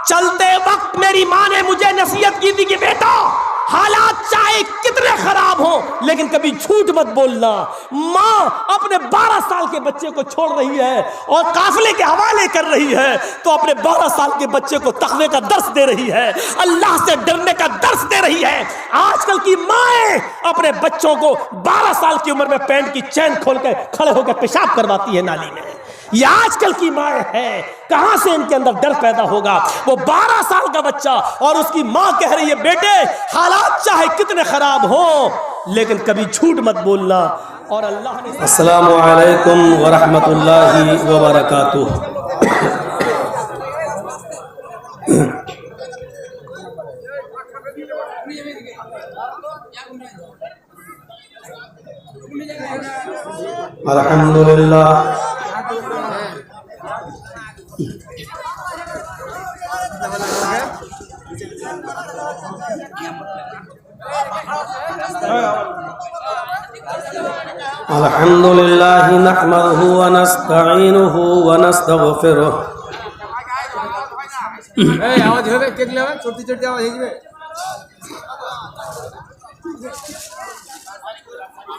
चलते वक्त मेरी माँ ने मुझे नसीहत की थी कि बेटा हालात चाहे कितने खराब हो लेकिन कभी झूठ मत बोलना। माँ अपने 12 साल के बच्चे को छोड़ रही है और काफिले के हवाले कर रही है तो अपने 12 साल के बच्चे को तकवे का दर्स दे रही है, अल्लाह से डरने का दर्स दे रही है। आजकल की माएँ अपने बच्चों को 12 साल की उम्र में पैंट की चैन खोल कर खड़े होकर पेशाब करवाती है नाली में। ये आजकल की माँ है, कहां से इनके अंदर डर पैदा होगा। वो 12 साल का बच्चा और उसकी माँ कह रही है बेटे हालात चाहे कितने खराब हो लेकिन कभी झूठ मत बोलना। और अल्लाह ने अस्सलामु अलैकुम व रहमतुल्लाहि व बरकातुहू। अल्हम्दुलिल्लाह अल्हम्दुलिल्लाह नहमदुहु व नस्तईनुहु व नस्तगफिरुह। आवाज হবে কেটে যাবে, চটি চটি আওয়াজ হয়ে যাবে।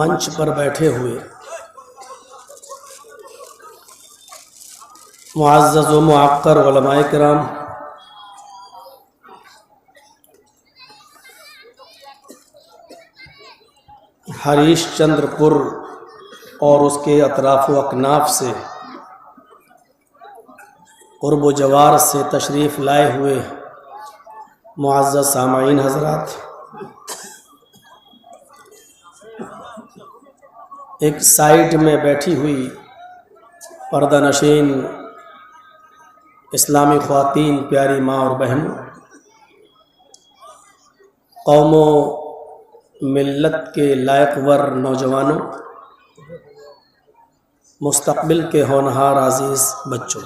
मंच पर बैठे हुए मुअज़्ज़ज़ व मुअक्कर उलमाए किराम, हरीशचंद्रपुर और उसके अतराफ व अकनाफ से क़ुर्ब व जवार से तशरीफ़ लाए हुए मुअज़्ज़ज़ सामाईन हज़रात, एक साइड में बैठी हुई पर्दा नशीन इस्लामी ख़वातीन, प्यारी माँ और बहन, कौमों मिल्लत के लायकवर नौजवानों, मुस्तक़बिल के होनहार अज़ीज़ बच्चों,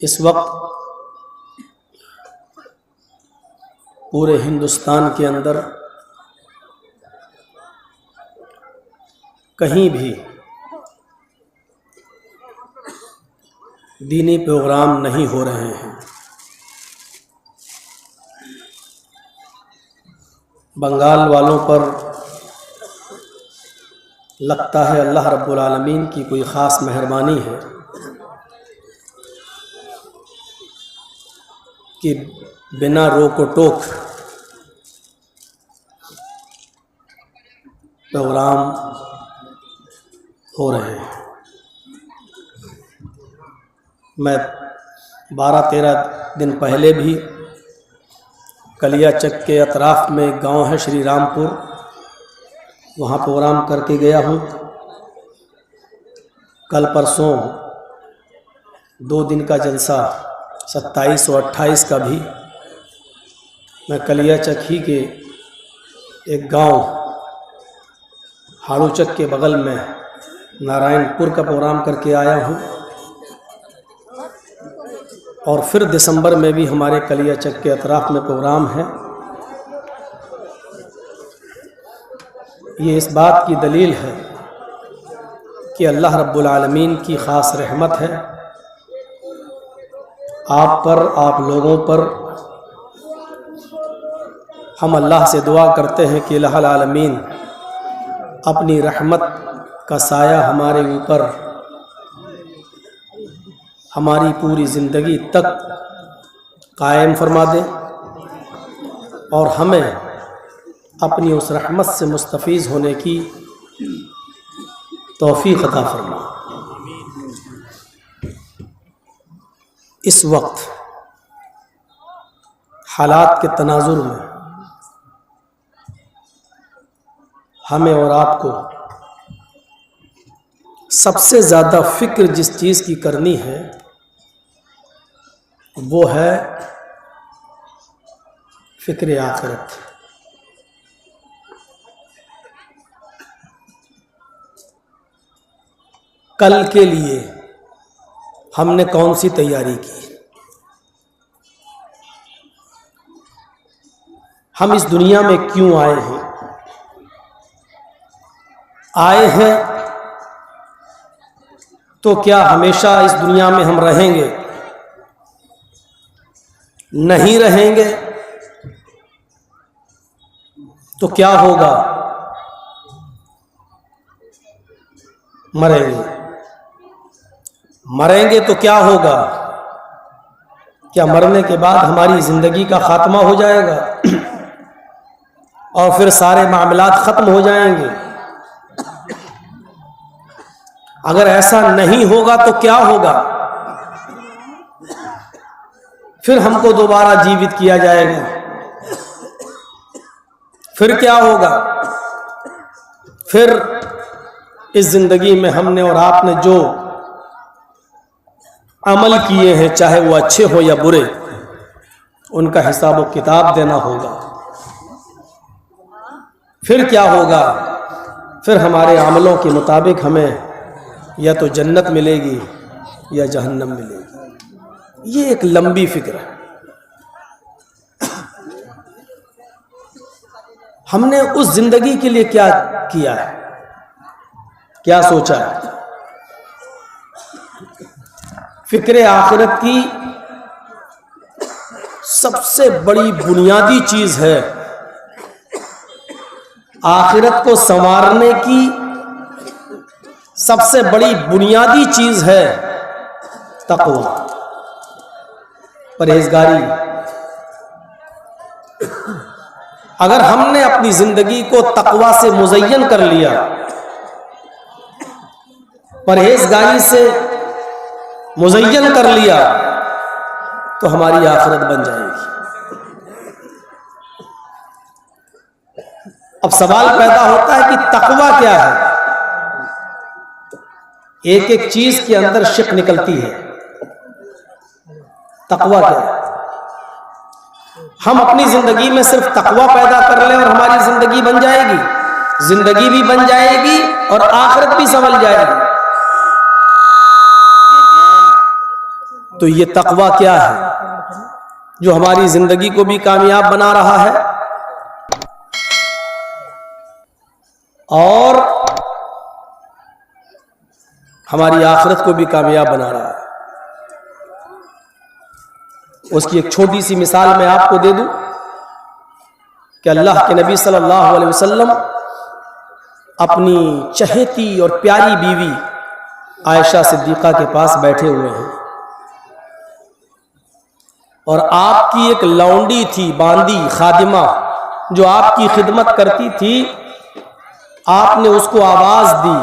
इस वक्त पूरे हिंदुस्तान के अंदर कहीं भी दीनी प्रोग्राम नहीं हो रहे हैं। बंगाल वालों पर लगता है अल्लाह रब्बुल आलमीन की कोई ख़ास मेहरबानी है कि बिना रोक टोक प्रोग्राम हो रहे हैं। मैं 12-13 दिन पहले भी कलियाचक के अतराफ़ में एक गांव है श्री रामपुर, वहाँ प्रोग्राम करके गया हूँ। कल परसों 2 दिन का जलसा 27 और 28 का भी मैं कलियाचक ही के एक गांव हाड़ूचक के बगल में नारायणपुर का प्रोग्राम करके आया हूँ। और फिर दिसंबर में भी हमारे कलियाचक के अतराफ़ में प्रोग्राम है। ये इस बात की दलील है कि अल्लाह रब्बुल आलमीन की ख़ास रहमत है आप पर, आप लोगों पर। हम अल्लाह से दुआ करते हैं कि अल्लाह आलमीन अपनी रहमत का साया हमारे ऊपर हमारी पूरी ज़िंदगी तक कायम फरमा दे और हमें अपनी उस रहमत से मुस्तफ़ीज़ होने की तौफ़ीक़ अता फरमा। इस वक्त हालात के तनाजुर में हमें और आपको सबसे ज़्यादा फ़िक्र जिस चीज़ की करनी है वो है फ़िक्र आखिरत। कल के लिए हमने कौन सी तैयारी की? हम इस दुनिया में क्यों आए हैं? आए हैं तो क्या हमेशा इस दुनिया में हम रहेंगे? नहीं रहेंगे तो क्या होगा? मरेंगे। मरेंगे तो क्या होगा? क्या मरने के बाद हमारी ज़िंदगी का ख़ात्मा हो जाएगा और फिर सारे मामलात ख़त्म हो जाएंगे? अगर ऐसा नहीं होगा तो क्या होगा? फिर हमको दोबारा जीवित किया जाएगा। फिर क्या होगा? फिर इस ज़िंदगी में हमने और आपने जो अमल किए हैं, चाहे वो अच्छे हो या बुरे, उनका हिसाब व किताब देना होगा। फिर क्या होगा? फिर हमारे अमलों के मुताबिक हमें या तो जन्नत मिलेगी या जहन्नम मिलेगी। ये एक लंबी फिक्र है। हमने उस जिंदगी के लिए क्या किया है, क्या सोचा है? फिक्र आखिरत की सबसे बड़ी बुनियादी चीज है। आखिरत को संवारने की सबसे बड़ी बुनियादी चीज है तक़वा, परहेजगारी। अगर हमने अपनी जिंदगी को तक़वा से मुज़य्यन कर लिया, परहेजगारी से मुज़य्यन कर लिया, तो हमारी आखिरत बन जाएगी। अब सवाल पैदा होता है कि तक़वा क्या है? एक एक चीज के अंदर शिक निकलती है। तक़वा क्या है? हम अपनी जिंदगी में सिर्फ तक़वा पैदा कर लें और हमारी जिंदगी बन जाएगी। जिंदगी भी बन जाएगी और आखिरत भी संभल जाएगी। तो ये तकवा क्या है जो हमारी जिंदगी को भी कामयाब बना रहा है और हमारी आखिरत को भी कामयाब बना रहा है। उसकी एक छोटी सी मिसाल मैं आपको दे दूं कि अल्लाह के नबी सल्लल्लाहु अलैहि वसल्लम अपनी चहेती और प्यारी बीवी आयशा सिद्दीक़ा के पास बैठे हुए हैं और आपकी एक लौंडी थी, बांदी खादिमा, जो आपकी खिदमत करती थी। आपने उसको आवाज दी,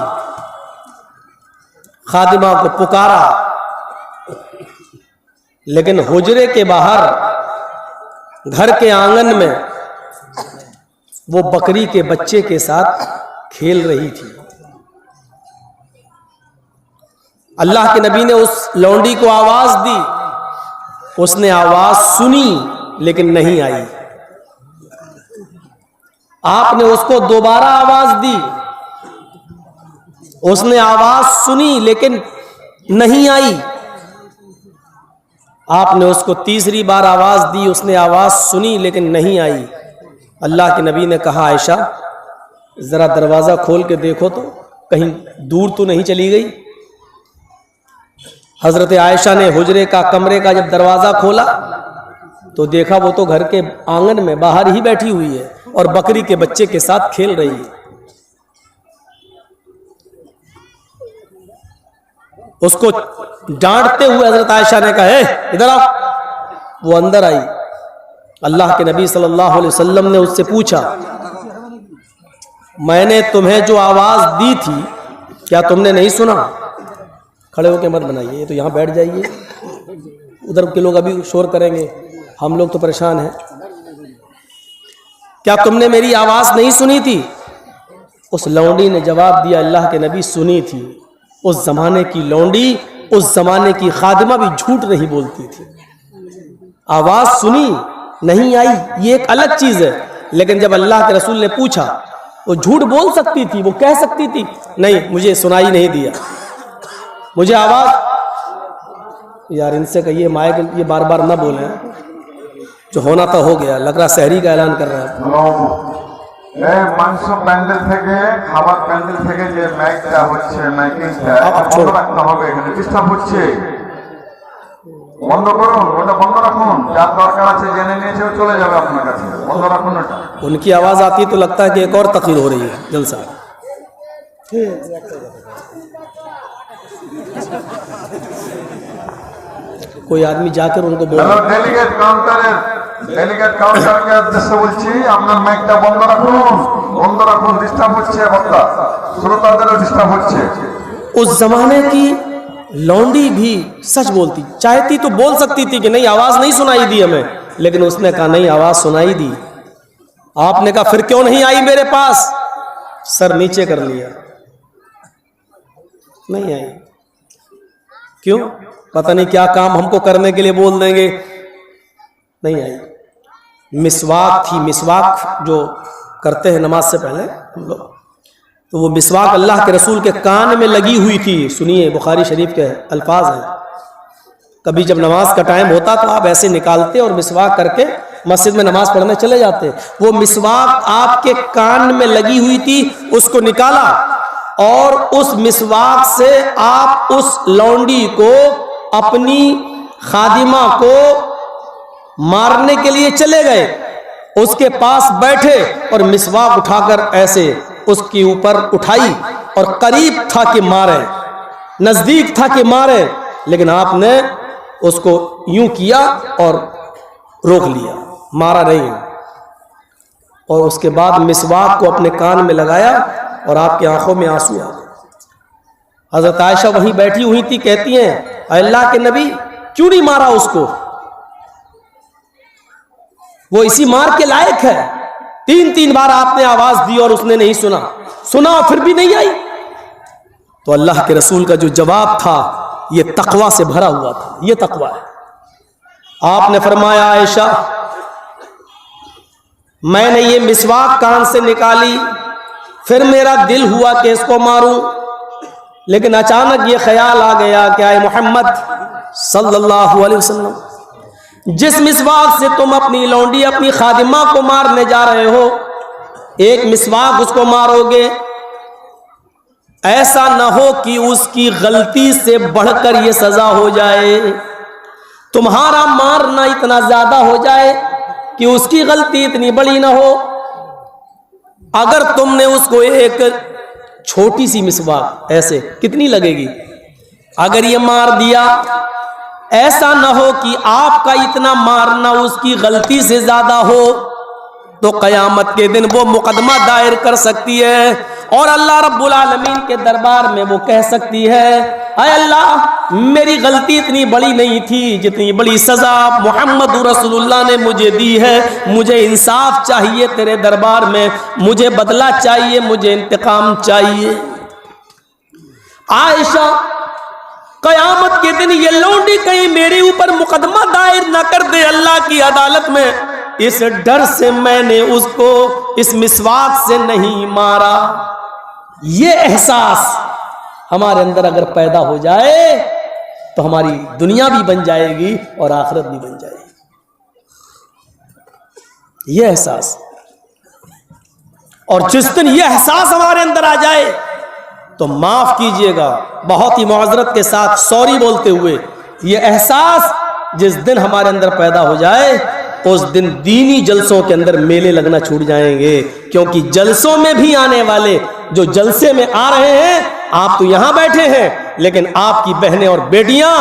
खादिमा को पुकारा, लेकिन हुजरे के बाहर घर के आंगन में वो बकरी के बच्चे के साथ खेल रही थी। अल्लाह के नबी ने उस लौंडी को आवाज दी, उसने आवाज सुनी लेकिन नहीं आई। आपने उसको दोबारा आवाज दी, उसने आवाज सुनी लेकिन नहीं आई। आपने उसको तीसरी बार आवाज दी, उसने आवाज सुनी लेकिन नहीं आई। अल्लाह के नबी ने कहा, आयशा जरा दरवाजा खोल के देखो तो कहीं दूर तो नहीं चली गई। हजरत आयशा ने हुजरे का, कमरे का जब दरवाजा खोला तो देखा वो तो घर के आंगन में बाहर ही बैठी हुई है और बकरी के बच्चे के साथ खेल रही है। उसको डांटते हुए हजरत आयशा ने कहा, इधर आओ। वो अंदर आई। अल्लाह के नबी सल्लल्लाहु अलैहि वसल्लम ने उससे पूछा, मैंने तुम्हें जो आवाज दी थी क्या तुमने नहीं सुना? खड़े होकर मत बनाइए, ये तो यहाँ बैठ जाइए, उधर के लोग अभी शोर करेंगे, हम लोग तो परेशान हैं। क्या तुमने मेरी आवाज नहीं सुनी थी? उस लौंडी ने जवाब दिया, अल्लाह के नबी सुनी थी। उस जमाने की लौंडी, उस जमाने की खादिमा भी झूठ नहीं बोलती थी। आवाज सुनी, नहीं आई, ये एक अलग चीज है। लेकिन जब अल्लाह के रसूल ने पूछा, वो झूठ बोल सकती थी, वो कह सकती थी, नहीं मुझे सुनाई नहीं दिया, मुझे आवाज। यार इनसे कहिए माइक ये बार बार ना बोले, जो होना था हो गया। लग रहा शहरी का ऐलान कर रहा है। মাংস প্যান্ডেল থেকে, খাবার প্যান্ডেল থেকে যে মাইকটা হচ্ছে, মাইকিংটা বন্ধ রাখতে হবে, এখানে ডিস্টার্ব হচ্ছে। বন্ধ করুন, ওটা বন্ধ রাখুন। যার দরকার আছে জেনে নিয়েছে চলে যাবে আপনার কাছে, বন্ধ রাখুন ওটা। उनकी आवाज आती है तो लगता है कि एक और तकरीर हो रही है, जलसा। कोई आदमी जाकर उनको बोल, হ্যালো ডেলিগেট কাউন্টারকে উদ্দেশ্যে বলছি, আপনার মাইকটা বন্ধ রাখুন, বন্ধ রাখুন, ডিস্টার্ব হচ্ছে, বক্তা শ্রোতাদেরও ডিস্টার্ব হচ্ছে। उस जमाने की लौंडी भी सच बोलती, चाहती तो बोल सकती थी कि नहीं आवाज नहीं सुनाई दी हमें, लेकिन उसने कहा नहीं आवाज सुनाई दी। आपने कहा फिर क्यों नहीं आई मेरे पास? सर नीचे कर लिया, नहीं आई। क्यों? पता नहीं क्या काम हमको करने के लिए बोल देंगे, नहीं आई। मिसवाक थी, मिसवाक जो करते हैं नमाज से पहले हम लोग, तो वो मिसवाक अल्लाह के रसूल के कान में लगी हुई थी। सुनिए, बुखारी शरीफ के अल्फाज हैं। कभी जब नमाज का टाइम होता तो आप ऐसे निकालते और मिसवाक करके मस्जिद में नमाज पढ़ने चले जाते। वो मिसवाक आपके कान में लगी हुई थी, उसको निकाला और उस मिसवाक से आप उस लौंडी को, अपनी खादिमा को मारने के लिए चले गए। उसके पास बैठे और मिसवाक उठाकर ऐसे उसके ऊपर उठाई और करीब था कि मारे, नजदीक था कि मारे, लेकिन आपने उसको यूं किया और रोक लिया, मारा नहीं। और उसके बाद मिसवाक को अपने कान में लगाया और आपकी आंखों में आंसू आ गए। हजरत आयशा वहीं बैठी हुई थी, कहती हैं, अल्लाह के नबी क्यों नहीं मारा उसको? वो इसी मार के लायक है। 3 बार आपने आवाज दी और उसने नहीं सुना, सुना और फिर भी नहीं आई। तो अल्लाह के रसूल का जो जवाब था ये तकवा से भरा हुआ था, ये तकवा है। आपने फरमाया, आयशा मैंने ये मिसवाक कान से निकाली, फिर मेरा दिल हुआ कि इसको मारूं, लेकिन अचानक ये ख्याल आ गया कि आए मोहम्मद सल्लल्लाहु अलैहि वसल्लम, जिस मिसवाक से तुम अपनी लौंडी अपनी खादिमा को मारने जा रहे हो, एक मिसवाक उसको मारोगे, ऐसा न हो कि उसकी गलती से बढ़कर यह सजा हो जाए, तुम्हारा मारना इतना ज्यादा हो जाए कि उसकी गलती इतनी बड़ी ना हो। अगर तुमने उसको एक छोटी सी मिसवाक, ऐसे कितनी लगेगी, अगर ये मार दिया, ऐसा ना हो कि आपका इतना मारना उसकी गलती से ज्यादा हो, तो कयामत के दिन वो मुकदमा दायर कर सकती है और अल्लाह रब्बुल आलमीन के दरबार में वो कह सकती है, अय अल्लाह, मेरी गलती इतनी बड़ी नहीं थी जितनी बड़ी सजा मोहम्मद रसूलुल्लाह ने मुझे दी है, मुझे इंसाफ चाहिए तेरे दरबार में, मुझे बदला चाहिए, मुझे इंतकाम चाहिए। आयशा, कयामत के दिन ये लौंडी कहीं मेरे ऊपर मुकदमा दायर न कर दे अल्लाह की अदालत में, इस डर से मैंने उसको इस मिसवाक से नहीं मारा। ये एहसास हमारे अंदर अगर पैदा हो जाए तो हमारी दुनिया भी बन जाएगी और आखिरत भी बन जाएगी। ये एहसास, और जिस दिन ये एहसास हमारे अंदर आ जाए तो माफ कीजिएगा, बहुत ही मुआज़रत के साथ सॉरी बोलते हुए, ये एहसास जिस दिन हमारे अंदर पैदा हो जाए उस दिन दीनी जलसों के अंदर मेले लगना छूट जाएंगे, क्योंकि जलसों में भी आने वाले जो जलसे में आ रहे हैं, आप तो यहां बैठे हैं, लेकिन आपकी बहनें और बेटियां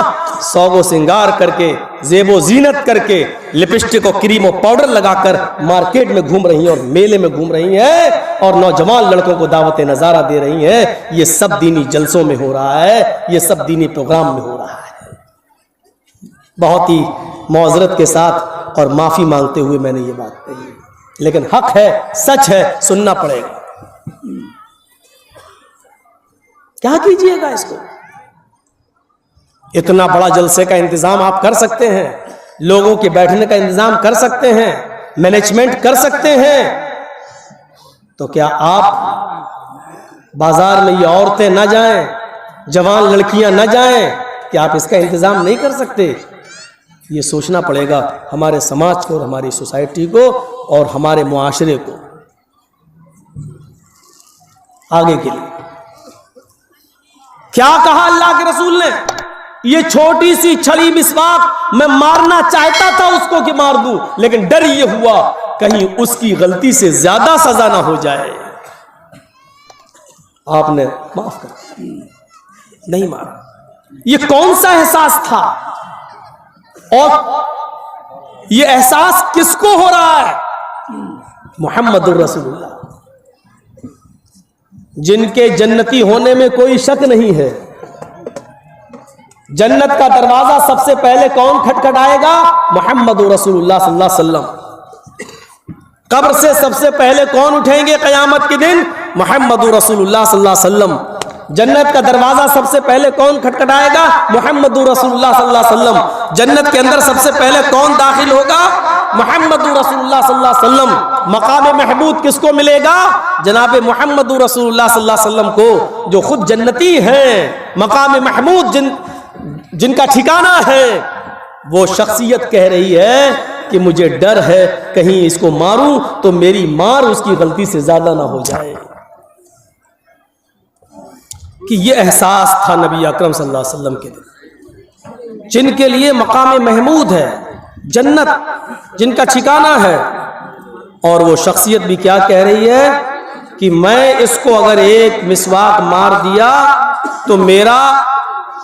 सौगो सिंगार करके, जेबो जीनत करके, लिपस्टिक और क्रीम और पाउडर लगाकर मार्केट में घूम रही हैं और मेले में घूम रही हैं और नौजवान लड़कों को दावत नजारा दे रही हैं। ये सब दीनी जलसों में हो रहा है, ये सब दीनी प्रोग्राम में हो रहा है। बहुत ही मुआज़रत के साथ और माफी मांगते हुए मैंने ये बात कही, लेकिन हक है, सच है, सुनना पड़ेगा। क्या कीजिएगा इसको? इतना बड़ा जलसे का इंतजाम आप कर सकते हैं, लोगों के बैठने का इंतजाम कर सकते हैं, मैनेजमेंट कर सकते हैं, तो क्या आप बाजार में ये औरतें ना जाएं, जवान लड़कियां ना जाएं, क्या आप इसका इंतजाम नहीं कर सकते? ये सोचना पड़ेगा हमारे समाज को और हमारी सोसाइटी को और हमारे मुआशरे को आगे के लिए। क्या कहा अल्लाह के रसूल ने? ये छोटी सी छड़ी मिसवाक मैं मारना चाहता था उसको कि मार दूं, लेकिन डर ये हुआ कहीं उसकी गलती से ज्यादा सजा ना हो जाए। आपने माफ कर नहीं मारा। ये कौन सा एहसास था और ये एहसास किसको हो रहा है? मुहम्मदुर रसूलुल्लाह, जिनके जन्नती होने में कोई शक नहीं है। जन्नत का दरवाजा सबसे पहले कौन खटखटाएगा? मुहम्मदुर रसूलुल्लाह सल्लल्लाहु अलैहि वसल्लम। कब्र से सबसे पहले कौन उठेंगे क़यामत के दिन? मुहम्मदुर रसूलुल्लाह सल्लल्लाहु अलैहि वसल्लम। जन्नत का दरवाजा सबसे पहले कौन खटखटाएगा? मुहम्मदुर रसूलुल्लाह सल्लल्लाहु अलैहि वसल्लम। जन्नत के अंदर सबसे पहले कौन दाखिल होगा? मुहम्मदुर रसूलुल्लाह सल्लल्लाहु अलैहि वसल्लम। मकाम महमूद किसको मिलेगा? जनाब मुहम्मदुर रसूलुल्लाह सल्लल्लाहु अलैहि वसल्लम को, जो खुद जन्नती हैं। मकाम महमूद जिनका ठिकाना है, वो शख्सियत कह रही है कि मुझे डर है कहीं इसको मारूं तो मेरी मार उसकी गलती से ज्यादा ना हो जाए। कि ये एहसास था नबी अकरम सल्लल्लाहु अलैहि वसल्लम के दिन, जिनके लिए मकाम महमूद है, जन्नत जिनका ठिकाना है। और वो शख्सियत भी क्या कह रही है कि मैं इसको अगर एक मिसवाक मार दिया तो मेरा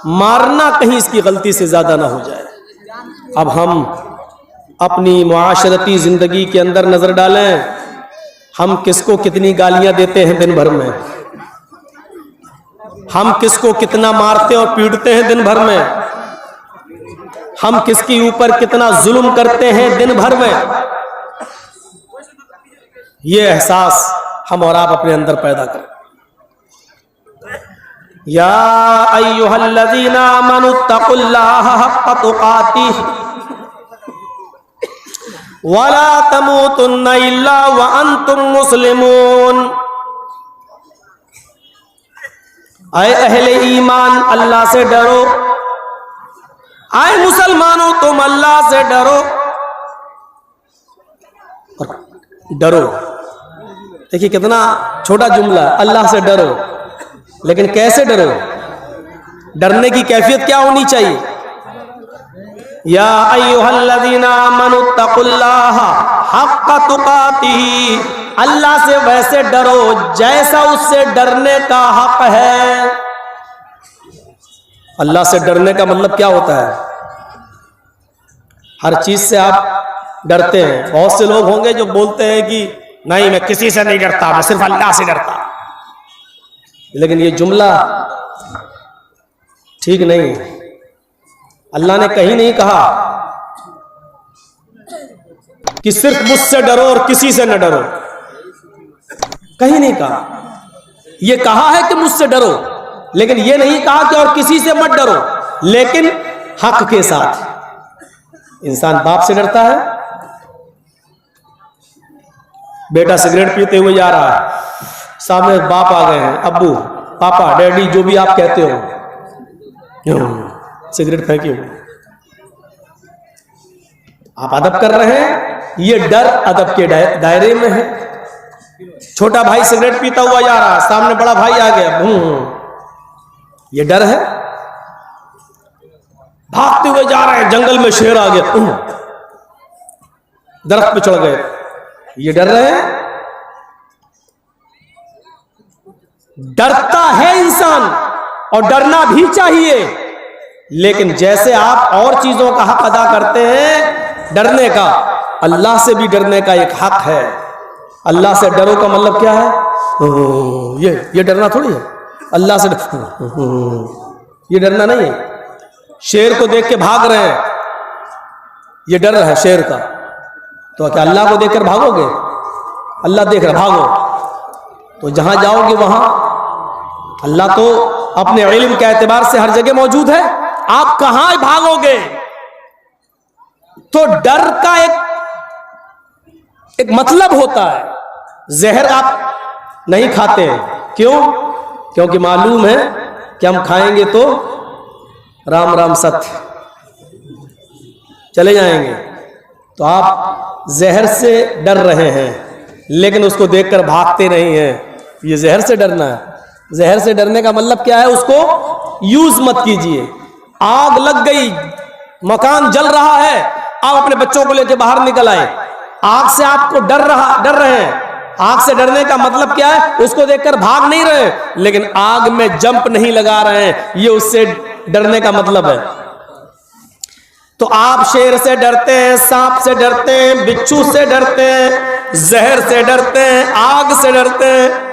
मारना कहीं इसकी गलती से ज्यादा ना हो जाए। अब हम अपनी मुआशरती जिंदगी के अंदर नजर डालें, हम किसको कितनी गालियां देते हैं दिन भर में, हम किसको कितना मारते और पीटते हैं दिन भर में, हम किसके ऊपर कितना जुल्म करते हैं दिन भर में। ये एहसास हम और आप अपने अंदर पैदा करें। या अय्युहल्लज़ीना आमनुत्तकुल्लाहा हक़्क़ तुक़ातिह वला तमूतुन्ना इल्ला व अंतुम मुस्लिमून। आए अहले ईमान अल्लाह से डरो, आए मुसलमानों तुम अल्लाह से डरो। और डरो, देखिए कितना छोटा जुमला, अल्लाह से डरो, लेकिन कैसे डरो? डरने की कैफियत क्या होनी चाहिए? या अय्युहल्लज़ीना आमनुत्तकुल्लाह हक्का तुकातिही, अल्लाह से वैसे डरो जैसा उससे डरने का हक है। अल्लाह से डरने का मतलब क्या होता है? हर चीज से आप डरते हैं। बहुत से लोग होंगे जो बोलते हैं कि नहीं मैं किसी से नहीं डरता, मैं सिर्फ अल्लाह से डरता, लेकिन ये जुमला ठीक नहीं है। अल्लाह ने कहीं नहीं कहा कि सिर्फ मुझसे डरो और किसी से न डरो, कहीं नहीं कहा। यह कहा है कि मुझसे डरो, लेकिन यह नहीं कहा कि और किसी से मत डरो, लेकिन हक के साथ। इंसान बाप से डरता है, बेटा सिगरेट पीते हुए जा रहा है, सामने बाप आ गए हैं, अब्बू पापा डैडी जो भी आप कहते हो, सिगरेट फेंकी हुई, आप अदब कर रहे हैं, ये डर अदब के दायरे में है। छोटा भाई सिगरेट पीता हुआ जा रहा है, सामने बड़ा भाई आ गया, ये डर है। भागते हुए जा रहे हैं, जंगल में शेर आ गया, दरख्त पे चढ़ गए, ये डर रहे हैं। डरता है इंसान और डरना भी चाहिए, लेकिन जैसे आप और चीजों का हक अदा करते हैं डरने का, अल्लाह से भी डरने का एक हक है। अल्लाह से डरो का मतलब क्या है? ये डरना थोड़ी है। अल्लाह से ये डरना नहीं है। शेर को देख के भाग रहे हैं, ये डर रहा है शेर का, तो क्या अल्लाह को देखकर भागोगे? अल्लाह देख रहा, भागो। तो जहां जाओगे वहां अल्लाह तो अपने इल्म के एतबार से हर जगह मौजूद है, आप कहां भागोगे? तो डर का एक मतलब होता है। जहर आप नहीं खाते हैं, क्यों? क्योंकि मालूम है कि हम खाएंगे तो राम राम सत्य चले जाएंगे। तो आप जहर से डर रहे हैं, लेकिन उसको देखकर भागते नहीं हैं। ये जहर से डरना है। जहर से डरने का मतलब क्या है? उसको यूज मत कीजिए। आग लग गई, मकान जल रहा है, आप अपने बच्चों को लेकर बाहर निकल आए, आग से आपको डर रहे हैं। आग से डरने का मतलब क्या है? उसको देखकर भाग नहीं रहे, लेकिन आग में जंप नहीं लगा रहे हैं, ये उससे डरने का मतलब है। तो आप शेर से डरते हैं, सांप से डरते हैं, बिच्छू से डरते हैं, जहर से डरते हैं, आग से डरते हैं।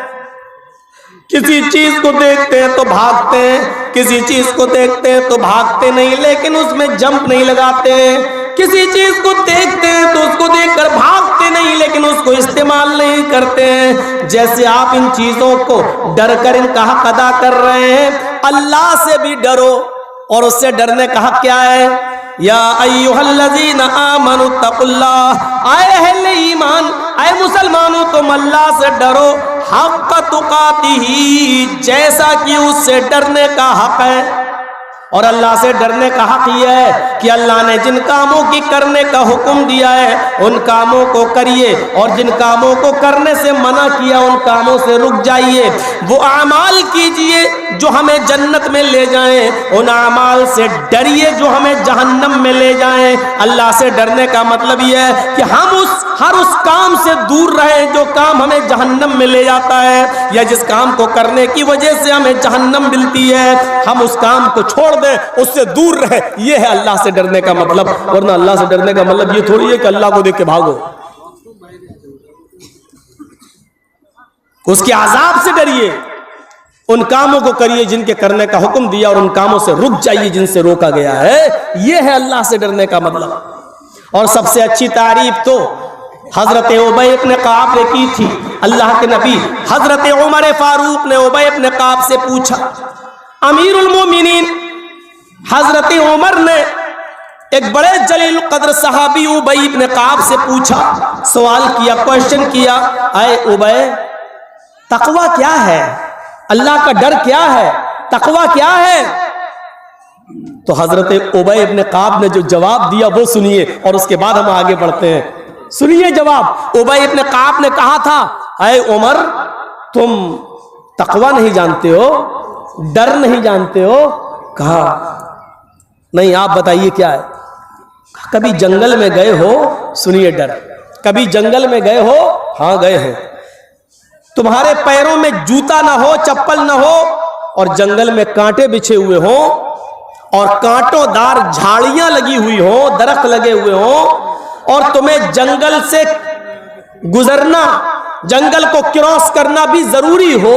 किसी चीज को देखते हैं तो भागते हैं, किसी चीज को देखते हैं तो भागते नहीं, लेकिन उसमें जंप नहीं लगाते हैं। किसी चीज को देखते हैं तो उसको देखकर भागते नहीं, लेकिन उसको इस्तेमाल नहीं करते हैं। जैसे आप इन चीजों को डर कर इनका हक अदा कर रहे हैं, अल्लाह से भी डरो। और उससे डरने का हक क्या है? या अय्युहल्लज़ीना आमनुत्तकुल्लाह, आए अहले ईमान, आए मुसलमानों तुम अल्लाह से डरो, हक्का तुकातिही, जैसा कि उससे डरने का हक है। और अल्लाह से डरने का हक यह है कि अल्लाह ने जिन कामों की करने का हुक्म दिया है उन कामों को करिए, और जिन कामों को करने से मना किया उन कामों से रुक जाइए। वो अमाल कीजिए जो हमें जन्नत में ले जाएं, उन अमाल से डरिए जो हमें जहन्नम में ले जाएं। अल्लाह से डरने का मतलब यह है कि हम हर उस काम से दूर रहें जो काम हमें जहन्नम में ले जाता है, या जिस काम को करने की वजह से हमें जहन्नम मिलती है, हम उस काम को छोड़ दें, उससे दूर रहे। यह है अल्लाह से डरने का मतलब। वरना अल्लाह से डरने का मतलब ये थोड़ी है कि अल्लाह को देख के भागो, उसके अजाब से डरिए। उन कामों को करिए जिनके करने का हुक्म दिया, और उन कामों से रुक जाइए जिनसे रोका गया है। यह है अल्लाह से डरने का मतलब। और सबसे अच्छी तारीफ तो हजरत उबय इब्न काब ने की थी। अल्लाह के नबी हजरत उमर फारूक ने उबय इब्न काब से पूछा, अमीरुल मोमिनीन हजरत उमर ने एक बड़े जलील कद्र सहाबी उबय इब्न काब से पूछा, सवाल किया, क्वेश्चन किया, आए उबय तकवा क्या है? अल्लाह का डर क्या है? तकवा क्या है? तो हजरत उबय इब्न काब ने जो जवाब दिया वो सुनिए और उसके बाद हम आगे बढ़ते हैं। सुनिए जवाब। उबय इब्न काब ने कहा था, अय उमर, तुम तकवा नहीं जानते हो, डर नहीं जानते हो? कहा नहीं, आप बताइए क्या है? कभी जंगल में गए हो? सुनिए डर। कभी जंगल में गए हो? हाँ गए हैं। तुम्हारे पैरों में जूता ना हो, चप्पल ना हो, और जंगल में कांटे बिछे हुए हो और कांटोदार झाड़ियां लगी हुई हो, दरख्त लगे हुए हो, और तुम्हें जंगल से गुजरना, जंगल को क्रॉस करना भी जरूरी हो,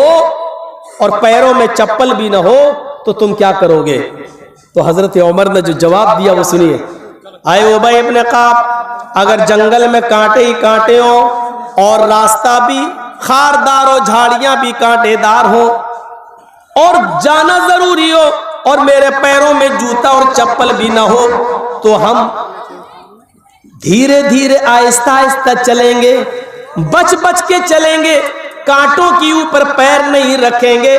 और पैरों में चप्पल भी ना हो, तो तुम क्या करोगे? तो हजरत उमर ने जो जवाब दिया वो सुनिए। आए उबय इब्न काब, अगर जंगल में कांटे ही कांटे हो और रास्ता भी खारदार हो, झाड़ियां भी कांटेदार हो, और जाना जरूरी हो, और मेरे पैरों में जूता और चप्पल भी ना हो, तो हम धीरे धीरे आहिस्ता आहिस्ता चलेंगे, बच बच के चलेंगे, कांटों के ऊपर पैर नहीं रखेंगे,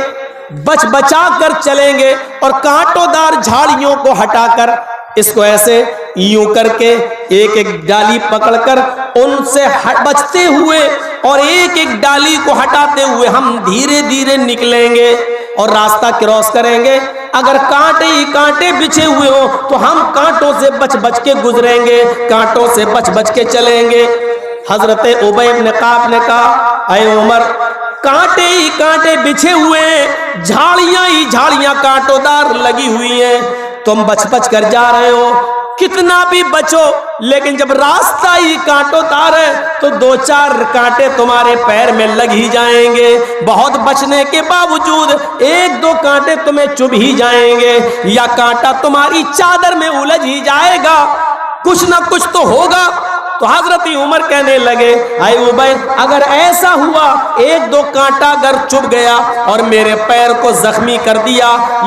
बच बचा कर चलेंगे, और कांटोदार झाड़ियों को हटाकर, इसको ऐसे यूं करके एक एक डाली पकड़कर उनसे बचते हुए और एक एक डाली को हटाते हुए हम धीरे धीरे निकलेंगे और रास्ता क्रॉस करेंगे। अगर कांटे ही कांटे बिछे हुए हो तो हम कांटों से बच बच के गुजरेंगे, कांटों से बच बच के चलेंगे। हजरत उबय इब्न काब ने कहा, अय उमर, कांटे ही कांटे बिछे हुए हैं, झाड़ियां ही झाड़ियां कांटोदार लगी हुई हैं, तुम बच बच कर जा रहे हो, कितना भी बचो, लेकिन जब रास्ता ही कांटोदार है तो दो चार कांटे तुम्हारे पैर में लग ही जाएंगे। बहुत बचने के बावजूद एक दो कांटे तुम्हें चुभ ही जाएंगे, या कांटा तुम्हारी चादर में उलझ ही जाएगा, कुछ ना कुछ तो होगा। तो हजरत उमर कहने लगे, आए उबय, अगर ऐसा हुआ, एक दो कांटा अगर चुभ गया और मेरे पैर को जख्मी कर दिया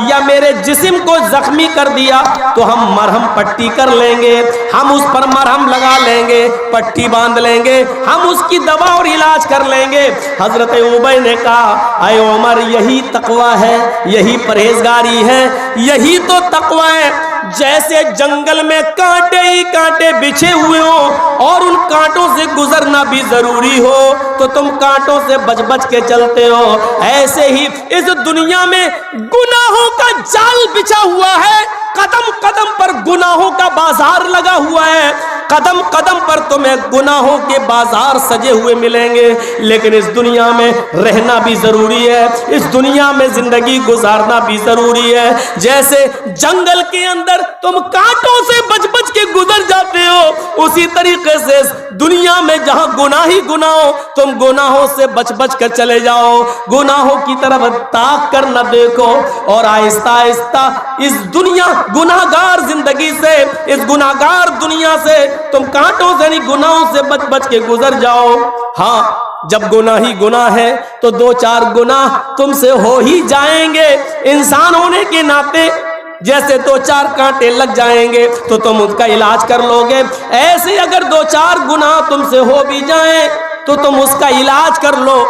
या मेरे जिस्म को जख्मी कर दिया, तो हम मरहम पट्टी कर लेंगे, हम उस पर मरहम लगा लेंगे, पट्टी बांध लेंगे, हम उसकी दवा और इलाज कर लेंगे। हजरत उबय ने कहा, आए उमर, यही तकवा है, यही परहेजगारी है, यही तो तकवा है। जैसे जंगल में कांटे ही कांटे बिछे हुए हो और उन कांटों से गुजरना भी जरूरी हो, तो तुम कांटों से बच बच के चलते हो, ऐसे ही इस दुनिया में गुनाहों का जाल बिछा हुआ है, कदम कदम पर गुनाहों का बाजार लगा हुआ है, कदम कदम पर तुम्हें गुनाहों के बाजार सजे हुए मिलेंगे। लेकिन इस दुनिया में रहना भी जरूरी है, इस दुनिया में जिंदगी गुजारना भी जरूरी है। जैसे जंगल के अंदर तुम कांटों से बच बच के गुजर जाते हो, उसी तरीके से दुनिया में जहां गुनाह ही गुनाह हो, तुम गुनाहों से बच बच कर चले जाओ, गुनाहों की तरफ ताक कर न देखो, और आहिस्ता आहिस्ता इस दुनिया गुनाहगार जिंदगी से, इस गुनाहगार दुनिया से तुम कांटों से नहीं, गुनाहों से बच बच के गुजर जाओ। हाँ, जब गुनाह ही गुनाह है तो दो चार गुनाह तुमसे हो ही जाएंगे, इंसान होने के नाते जैसे दो चार कांटे लग जाएंगे तो तुम उसका इलाज कर लोगे, ऐसे अगर दो चार गुनाह तुमसे हो भी जाएं तो तुम उसका इलाज कर लो।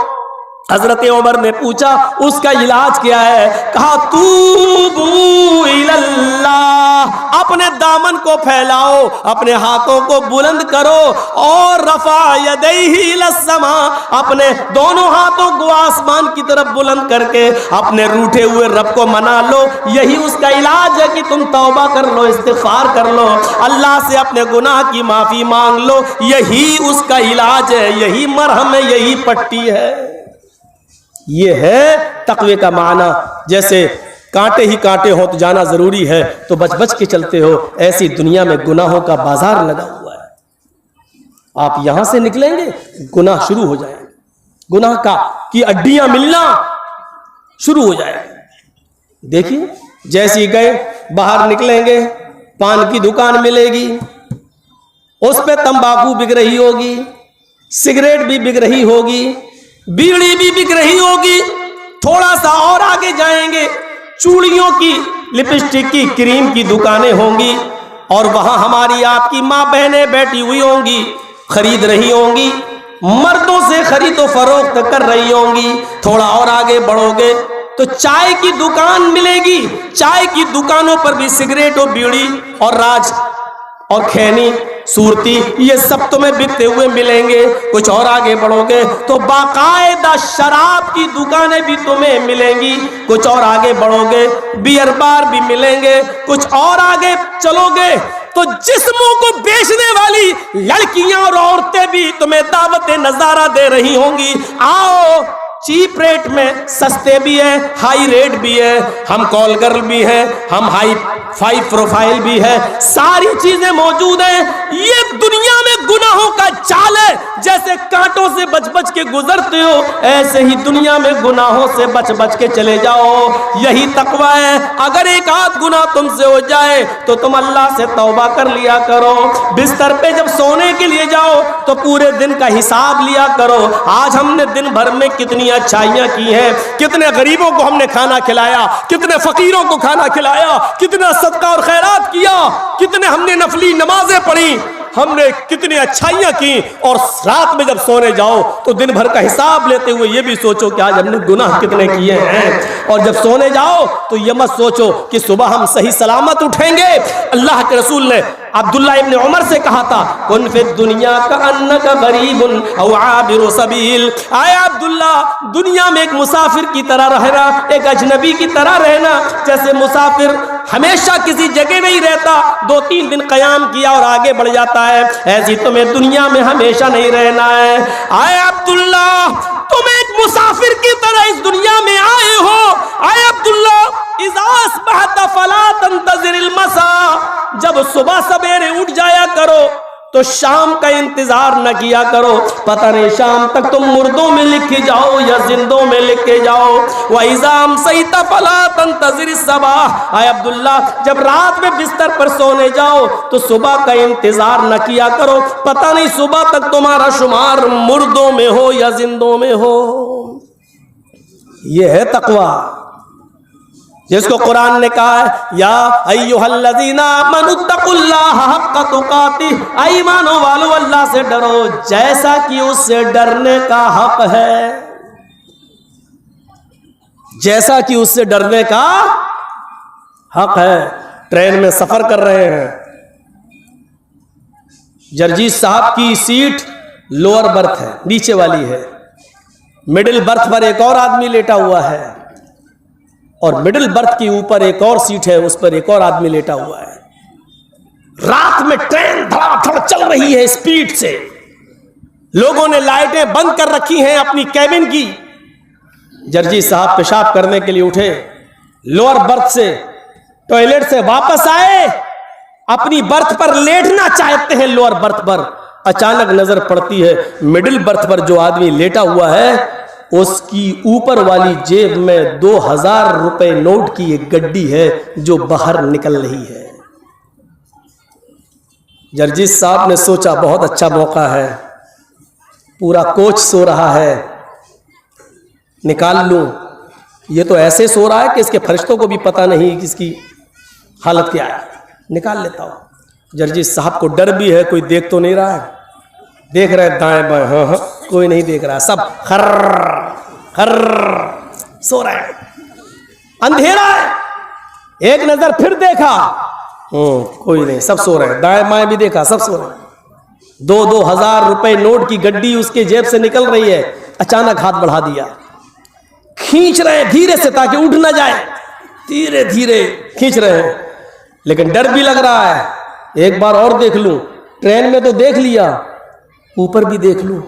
हजरत उमर ने पूछा, उसका इलाज क्या है? कहा, तूबू इल्लल्लाह, अपने दामन को फैलाओ, अपने हाथों को बुलंद करो, और रफा यदैहि इलस्समा, अपने दोनों हाथों को आसमान की तरफ बुलंद करके अपने रूठे हुए रब को मना लो। यही उसका इलाज है कि तुम तौबा कर लो, इस्तिगफार कर लो, अल्लाह से अपने गुनाह की माफी मांग लो, यही उसका इलाज है, यही मरहम है, यही पट्टी है। ये है तकवे का माना। जैसे कांटे ही कांटे हो तो जाना जरूरी है, तो बच बच के चलते हो, ऐसी दुनिया में गुनाहों का बाजार लगा हुआ है। आप यहां से निकलेंगे, गुनाह शुरू हो जाएंगे, गुनाह का की अड्डियां मिलना शुरू हो जाएगी। देखिए, जैसे ही गए बाहर निकलेंगे, पान की दुकान मिलेगी, उस पे तंबाकू बिक रही होगी, सिगरेट भी बिक रही होगी, बीड़ी भी बिक रही होगी। थोड़ा सा और आगे जाएंगे, चूड़ियों की, लिपस्टिक की, क्रीम की दुकानें होंगी, और वहां हमारी आपकी माँ बहनें बैठी हुई होंगी, खरीद रही होंगी, मर्दों से खरीदो फरोख्त कर रही होंगी। थोड़ा और आगे बढ़ोगे तो चाय की दुकान मिलेगी, चाय की दुकानों पर भी सिगरेट और बीड़ी और राज और खैनी सूरती ये सब तुम्हें बिकते हुए मिलेंगे। कुछ और आगे बढ़ोगे तो बाकायदा शराब की दुकानें भी तुम्हें मिलेंगी। कुछ और आगे बढ़ोगे बियर बार भी मिलेंगे। कुछ और आगे चलोगे तो जिस्मों को बेचने वाली लड़कियां और औरतें भी तुम्हें दावतें नजारा दे रही होंगी। आओ, चीप रेट में, सस्ते भी है, हाई रेट भी है, हम कॉल गर्ल भी है, हम हाई फाई प्रोफाइल भी है, सारी चीजें मौजूद हैं। ये दुनिया में गुनाहों का जाल है। जैसे कांटों से बच बच के गुजरते हो ऐसे ही दुनिया में गुनाहों से बच बच के चले जाओ। यही तकवा है। अगर एक आध गुनाह तुमसे हो जाए तो तुम अल्लाह से तौबा कर लिया करो। बिस्तर पे जब सोने के लिए जाओ तो पूरे दिन का हिसाब लिया करो। आज हमने दिन भर में कितनी अच्छाइयां की हैं, कितने गरीबों को हमने खाना खिलाया, कितने फकीरों को खाना खिलाया, कितना सदका और खैरात किया, कितने हमने नफली नमाजें पढ़ी, हमने कितनी अच्छाइयां की। और रात में जब सोने जाओ तो दिन भर का हिसाब लेते हुए ये भी सोचो कि आज हमने गुनाह कितने किए हैं। और जब सोने जाओ तो ये मत सोचो कि सुबह हम सही सलामत उठेंगे। अल्लाह के रसूल ने अब्दुल्ला इब्न उमर से कहा था, कुन फिद दुनिया का अन्नका गरीबुन औ आबिरु सबील। आया अब्दुल्ला, दुनिया में एक मुसाफिर की तरह रहना, एक अजनबी की तरह रहना। जैसे मुसाफिर हमेशा किसी जगह नहीं रहता, 2-3 दिन कयाम किया और आगे बढ़ जाता है, ऐसी तुम्हें दुनिया में हमेशा नहीं रहना है। आए अब्दुल्ला, तुम एक मुसाफिर की तरह इस दुनिया में आए हो। आए अब्दुल्ला, इज़ास बहता फला तंतज़िरिल मसा, जब सुबह सवेरे उठ जाया करो तो शाम का इंतजार न किया करो। पता नहीं शाम तक तुम मुर्दों में लिखे जाओ या जिंदों में लिखे जाओ। वइज़ाम सईता फला तंतज़िरिस सबाह। आए अब्दुल्ला, जब रात में बिस्तर पर सोने जाओ तो सुबह का इंतजार न किया करो। पता नहीं सुबह तक तुम्हारा शुमार मुर्दों में हो या जिंदों में हो। यह है तकवा, जिसको कुरान ने कहा है, या अय्युहल्लज़ीना आमनुत्तकुल्लाह हक्का तुकातिह, ऐ ईमानो वालो अल्लाह से डरो जैसा कि उससे डरने का हक है। जैसा कि उससे डरने का हक है। ट्रेन में सफर कर रहे हैं, जर्जीस साहब की सीट लोअर बर्थ है, नीचे वाली है। मिडिल बर्थ पर एक और आदमी लेटा हुआ है और मिडिल बर्थ के ऊपर एक और सीट है, उस पर एक और आदमी लेटा हुआ है। रात में ट्रेन धड़ाधड़ चल रही है स्पीड से, लोगों ने लाइटें बंद कर रखी हैं अपनी कैबिन की। जर्जी साहब पेशाब करने के लिए उठे, लोअर बर्थ से टॉयलेट से वापस आए, अपनी बर्थ पर लेटना चाहते हैं लोअर बर्थ पर। अचानक नजर पड़ती है मिडिल बर्थ पर जो आदमी लेटा हुआ है उसकी ऊपर वाली जेब में 2000 रुपए नोट की एक गड्डी है जो बाहर निकल रही है। जर्जीस साहब ने सोचा बहुत अच्छा मौका है, पूरा कोच सो रहा है, निकाल लूं। ये तो ऐसे सो रहा है कि इसके फरिश्तों को भी पता नहीं कि इसकी हालत क्या है, निकाल लेता हूं। जर्जीस साहब को डर भी है, कोई देख तो नहीं रहा है। देख रहे दाएं बाएं, हाँ हाँ, कोई नहीं देख रहा, सब खर्र खर्र सो रहे हैं। अंधेरा है, एक नजर फिर देखा, कोई नहीं, सब सो रहे हैं। दाएं बाएं भी देखा, सब सो रहे हैं। 2-2000 रुपए नोट की गड्डी उसके जेब से निकल रही है। अचानक हाथ बढ़ा दिया, खींच रहे हैं धीरे से ताकि उठ ना जाए, धीरे धीरे खींच रहे हैं, लेकिन डर भी लग रहा है। एक बार और देख लूं, ट्रेन में तो देख लिया, ऊपर भी देख लूं।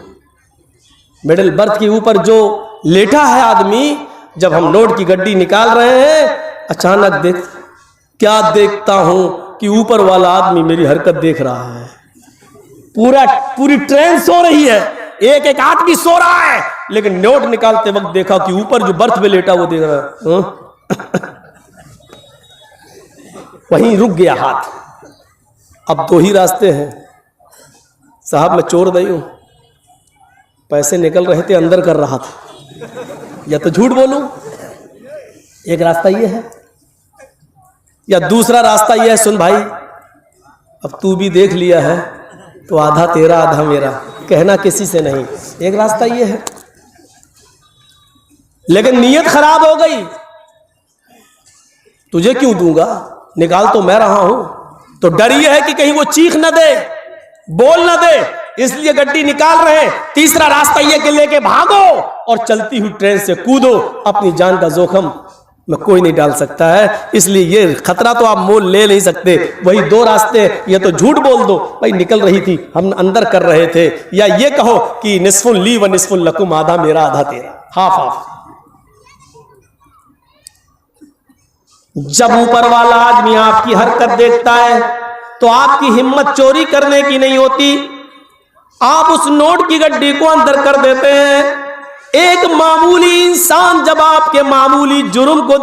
मिडिल बर्थ के ऊपर जो लेटा है आदमी, जब हम नोट की गड्डी निकाल रहे हैं, अचानक क्या देखता हूं कि ऊपर वाला आदमी मेरी हरकत देख रहा है। पूरी ट्रेन सो रही है, एक एक आदमी सो रहा है, लेकिन नोट निकालते वक्त देखा कि ऊपर जो बर्थ पे लेटा वो देख रहा है। वहीं रुक गया हाथ। अब 2 ही रास्ते हैं साहब, मैं चोर नहीं हूं, पैसे निकल रहे थे अंदर कर रहा था, या तो झूठ बोलूं, एक रास्ता ये है, या दूसरा रास्ता ये है, सुन भाई अब तू भी देख लिया है तो आधा तेरा आधा मेरा, कहना किसी से नहीं। एक रास्ता ये है, लेकिन नीयत खराब हो गई, तुझे क्यों दूंगा, निकाल तो मैं रहा हूं। तो डर यह है कि कहीं वो चीख न दे, बोल न दे, इसलिए गड्डी निकाल रहे हैं। तीसरा रास्ता यह कि लेके भागो और चलती हुई ट्रेन से कूदो, अपनी जान का जोखम में कोई नहीं डाल सकता है, इसलिए ये खतरा तो आप मोल ले नहीं सकते। वही दो रास्ते, या तो झूठ बोल दो भाई निकल रही थी हम अंदर कर रहे थे, या ये कहो कि निस्फुल ली व निस्फुल लकुम, आधा मेरा आधा तेरा, हाफ हाफ। जब ऊपर वाला आदमी आपकी हरकत देखता है तो आपकी हिम्मत चोरी करने की नहीं होती, आप उस नोट की गड्डी को अंदर कर देते हैं। एक मामूली इंसान जब आपके मामूली जुर्म को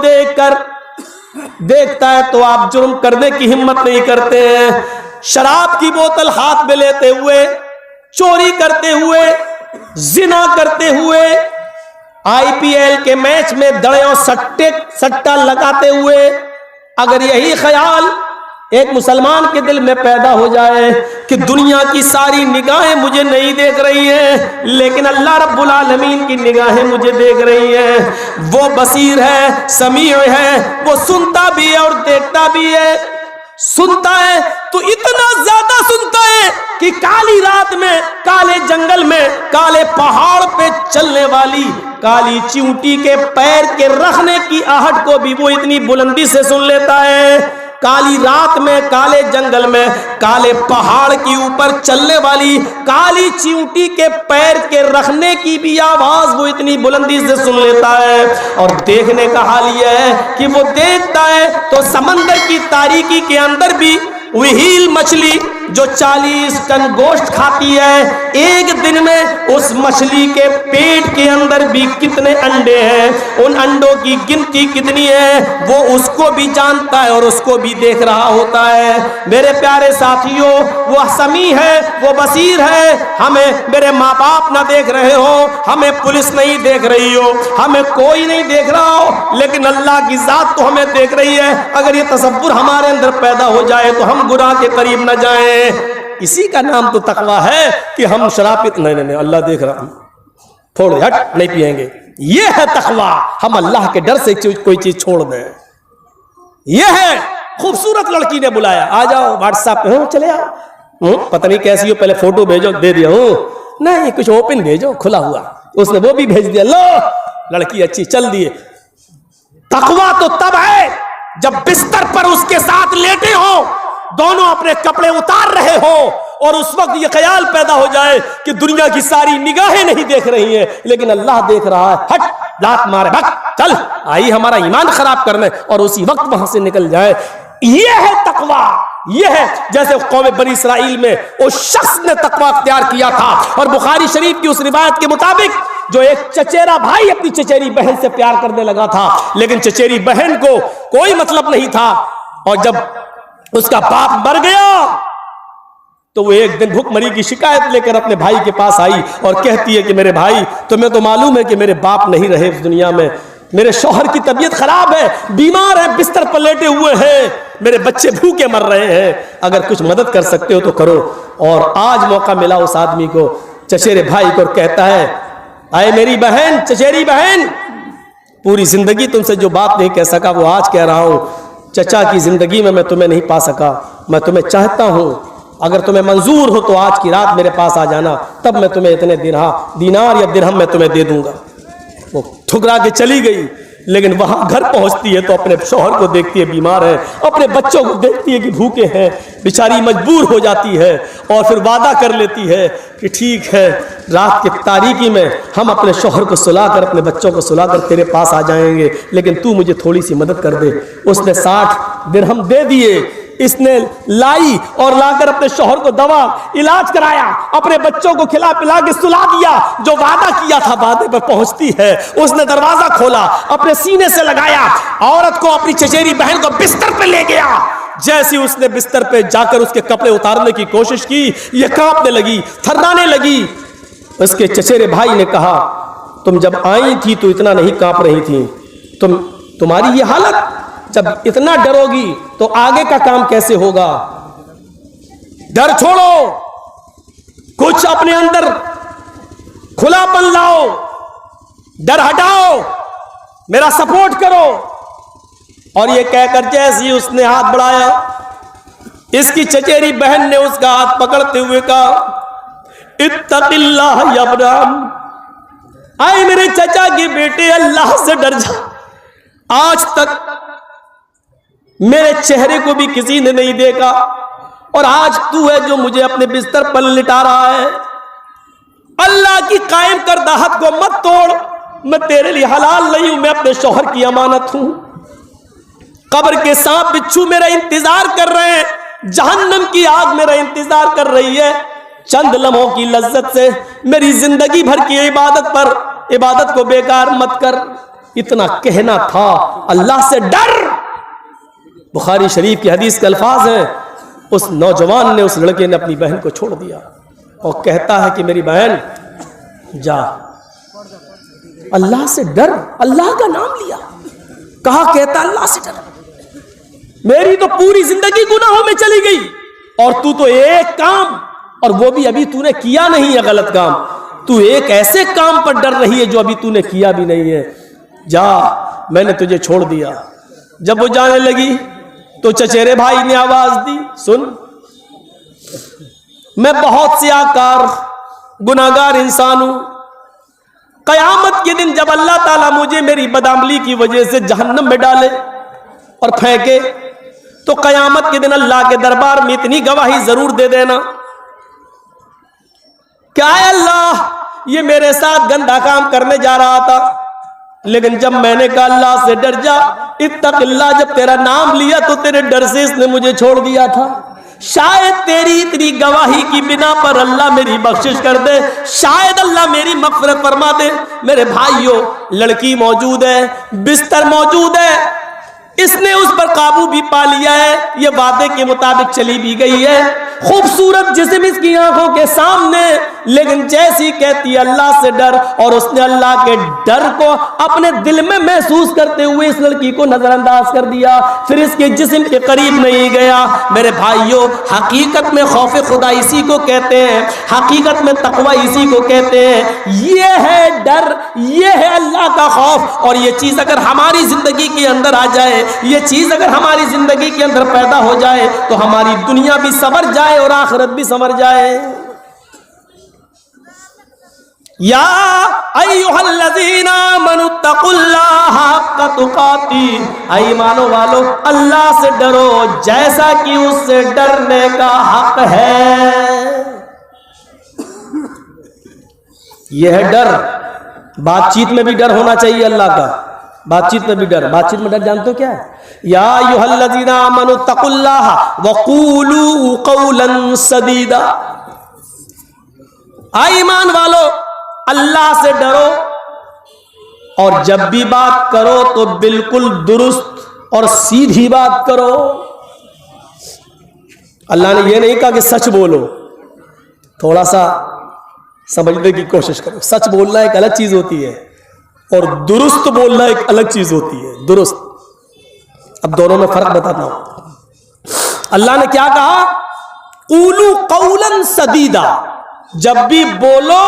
देखता है तो आप जुर्म करने की हिम्मत नहीं करते हैं। शराब की बोतल हाथ में लेते हुए, चोरी करते हुए, जिना करते हुए, आईपीएल के मैच में दड़े और सट्टा लगाते हुए, अगर यही ख्याल एक मुसलमान के दिल में पैदा हो जाए कि दुनिया की सारी निगाहें मुझे नहीं देख रही हैं, लेकिन अल्लाह रब्बुल आलमीन की निगाहें मुझे देख रही हैं, वो बसीर है, समीअ है, वो सुनता भी है और देखता भी है। सुनता है तो इतना ज्यादा सुनता है कि काली रात में, काले जंगल में, काले पहाड़ पे चलने वाली काली चींटी के पैर के रखने की आहट को भी वो इतनी बुलंदी से सुन लेता है। काली रात में, काले जंगल में, काले पहाड़ के ऊपर चलने वाली काली चींटी के पैर के रखने की भी आवाज वो इतनी बुलंदी से सुन लेता है। और देखने का हाल यह है कि वो देखता है तो समंदर की तारीकी के अंदर भी व्हील मछली जो 40 टन गोश्त खाती है, एक दिन में उस मछली के पेट के अंदर भी कितने अंडे हैं, उन अंडों की गिनती कितनी है, वो उसको भी जानता है और उसको भी देख रहा होता है। मेरे प्यारे साथियों, वो समी है, वो बसीर है। हमें मेरे माँ बाप ना देख रहे हो, हमें पुलिस नहीं देख रही हो, हमें कोई नहीं देख रहा हो, लेकिन अल्लाह की जात तो हमें देख रही है। अगर ये तसव्वुर हमारे अंदर पैदा हो जाए तो हम गुनाह के करीब न जाएं। इसी का नाम तो तकवा है कि हम शराब नहीं, अल्लाह देख रहा, छोड़ हट, नहीं पिएंगे। ये है तकवा, हम अल्लाह के डर से कोई चीज छोड़ दें। ये है खूबसूरत लड़की ने बुलाया, आ जाओ व्हाट्सएप पे, चले आओ, पता नहीं कैसी हो, पहले फोटो भेजो, दे दिया हूं, नहीं कुछ ओपन भेजो खुला हुआ, उसने वो भी भेज दिया, लो लड़की अच्छी, चल दिए। तकवा तो तब है जब बिस्तर पर उसके साथ लेटे हो, दोनों अपने कपड़े उतार रहे हो और उस वक्त ये ख्याल पैदा हो जाए कि दुनिया की सारी निगाहें नहीं देख रही हैं, लेकिन अल्लाह देख रहा है। हट, लात मारे, भग, चल, आई हमारा ईमान खराब करने, और उसी वक्त वहां से निकल जाए। ये है तकवा। ये है जैसे कौम बनी इसराइल में उस शख्स ने तकवा अख्तियार किया था, और बुखारी शरीफ की उस रिवायत के मुताबिक जो एक चचेरा भाई अपनी चचेरी बहन से प्यार करने लगा था, लेकिन चचेरी बहन को कोई मतलब नहीं था, और जब उसका बाप मर गया तो वो एक दिन भूखमरी की शिकायत लेकर अपने भाई के पास आई और कहती है कि मेरे भाई, तुम्हें तो मालूम है कि मेरे बाप नहीं रहे इस दुनिया में, मेरे शौहर की तबीयत खराब है, बीमार है, बिस्तर पर लेटे हुए हैं, मेरे बच्चे भूखे मर रहे हैं, अगर कुछ मदद कर सकते हो तो करो। और आज मौका मिला उस आदमी को, चचेरे भाई को, कहता है, आए मेरी बहन, चचेरी बहन, पूरी जिंदगी तुमसे जो बात नहीं कह सका वो आज कह रहा हूं। चचा की जिंदगी में मैं तुम्हें नहीं पा सका, मैं तुम्हें चाहता हूं, अगर तुम्हें मंजूर हो तो आज की रात मेरे पास आ जाना, तब मैं तुम्हें इतने दिनार या दिरहम मैं तुम्हें दे दूंगा। वो ठुकरा के चली गई, लेकिन वहां घर पहुंचती है तो अपने शौहर को देखती है बीमार है, अपने बच्चों को देखती है कि भूखे हैं, बेचारी मजबूर हो जाती है और फिर वादा कर लेती है कि ठीक है, रात की तारीकी में हम अपने शौहर को सुलाकर, अपने बच्चों को सुलाकर तेरे पास आ जाएंगे, लेकिन तू मुझे थोड़ी सी मदद कर दे। उसने 60 दिरहम दे दिए, इसने लाई और लाकर अपने शौहर को दवा इलाज कराया, अपने बच्चों को खिला पिला के सुला दिया, जो वादा किया था वादे पर पहुंचती है। उसने दरवाजा खोला, अपने सीने से लगाया, औरत को, अपनी चचेरी बहन को बिस्तर पे ले गया। जैसे उसने बिस्तर पे जाकर उसके कपड़े उतारने की कोशिश की, ये कांपने लगी, थर्राने लगी। उसके चचेरे भाई ने कहा, तुम जब आई थी तो इतना नहीं कांप रही थी, तुम्हारी ये हालत, जब इतना डरोगी तो आगे का काम कैसे होगा? डर छोड़ो, कुछ अपने अंदर खुलापन लाओ, डर हटाओ, मेरा सपोर्ट करो। और ये कहकर जैसे ही उसने हाथ बढ़ाया, इसकी चचेरी बहन ने उसका हाथ पकड़ते हुए कहा इत्तक़िल्लाह या इब्राहिम, आए मेरे चचा के बेटे अल्लाह से डर जा। आज तक मेरे चेहरे को भी किसी ने नहीं देखा और आज तू है जो मुझे अपने बिस्तर पर लिटा रहा है। अल्लाह की कायम करदा हद को मत तोड़, मैं तेरे लिए हलाल नहीं हूं, मैं अपने शौहर की अमानत हूं। कब्र के सांप बिच्छू मेरा इंतजार कर रहे हैं, जहन्नम की आग मेरा इंतजार कर रही है। चंद लम्हों की लज्जत से मेरी जिंदगी भर की इबादत को बेकार मत कर। इतना कहना था, अल्लाह से डर। बुखारी शरीफ की हदीस के अल्फाज हैं, उस नौजवान ने, उस लड़के ने अपनी बहन को छोड़ दिया और कहता है कि मेरी बहन जा, अल्लाह से डर। अल्लाह का नाम लिया, कहा कहता अल्लाह से डर। मेरी तो पूरी जिंदगी गुनाहों में चली गई और तू तो एक काम, और वो भी अभी तूने किया नहीं है गलत काम, तू एक ऐसे काम पर डर रही है जो अभी तूने किया भी नहीं है। जा, मैंने तुझे छोड़ दिया। जब वो जाने लगी तो चचेरे भाई ने आवाज दी, सुन, मैं बहुत से आकार गुनाहगार इंसान हूं। कयामत के दिन जब अल्लाह ताला मुझे मेरी बदअमली की वजह से जहन्नम में डाले और फेंके, तो कयामत के दिन अल्लाह के दरबार में इतनी गवाही जरूर दे देना, क्या है अल्लाह, ये मेरे साथ गंदा काम करने जा रहा था, लेकिन जब मैंने कहा अल्लाह से डर जा, इत्तक़िल्लाह, जब तेरा नाम लिया तो तेरे डर से इसने मुझे छोड़ दिया था। शायद तेरी इतनी गवाही की बिना पर अल्लाह मेरी बख्शिश कर दे, शायद अल्लाह मेरी मग़फ़िरत फरमा दे। मेरे भाइयों, लड़की मौजूद है, बिस्तर मौजूद है, इसने उस पर काबू भी पा लिया है, ये वादे के मुताबिक चली भी गई है। खूबसूरत जिस्म इसकी आंखों के सामने, लेकिन जैसी कहती अल्लाह से डर, और उसने अल्लाह के डर को अपने दिल में महसूस करते हुए इस लड़की को नजरअंदाज कर दिया, फिर इसके जिस्म के करीब नहीं गया। मेरे भाइयों, हकीकत में खौफ खुदा इसी को कहते हैं, हकीकत में तकवा इसी को कहते हैं। ये है डर, ये है अल्लाह का खौफ। और ये चीज अगर हमारी जिंदगी के अंदर आ जाए, ये चीज अगर हमारी जिंदगी के अंदर पैदा हो जाए, तो हमारी दुनिया भी संवर जाए और आखिरत भी संवर जाए। या अय्युहल्लज़ीना आमनुत्तकुल्लाहा हक्का तुकाती, ऐ ईमानो वालो, अल्लाह से डरो जैसा कि उससे डरने का हक है। यह है डर। बातचीत में भी डर होना चाहिए अल्लाह का, बातचीत में भी डर। बातचीत में डर जानते हो क्या है? या अय्युहल्लज़ीना आमनुत्तकुल्लाहा वक़ूलू क़ौलन सदीदा, ऐ ईमान वालो, अल्लाह से डरो और जब भी बात करो तो बिल्कुल दुरुस्त और सीधी बात करो। अल्लाह ने यह नहीं कहा कि सच बोलो, थोड़ा सा समझने की कोशिश करो। सच बोलना एक अलग चीज होती है और दुरुस्त बोलना एक अलग चीज होती है। दुरुस्त, अब दोनों में फर्क बताता हूं। अल्लाह ने क्या कहा? क़ूलू क़ौलन सदीदा, जब भी बोलो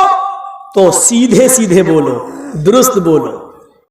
तो सीधे सीधे बोलो, दुरुस्त बोलो।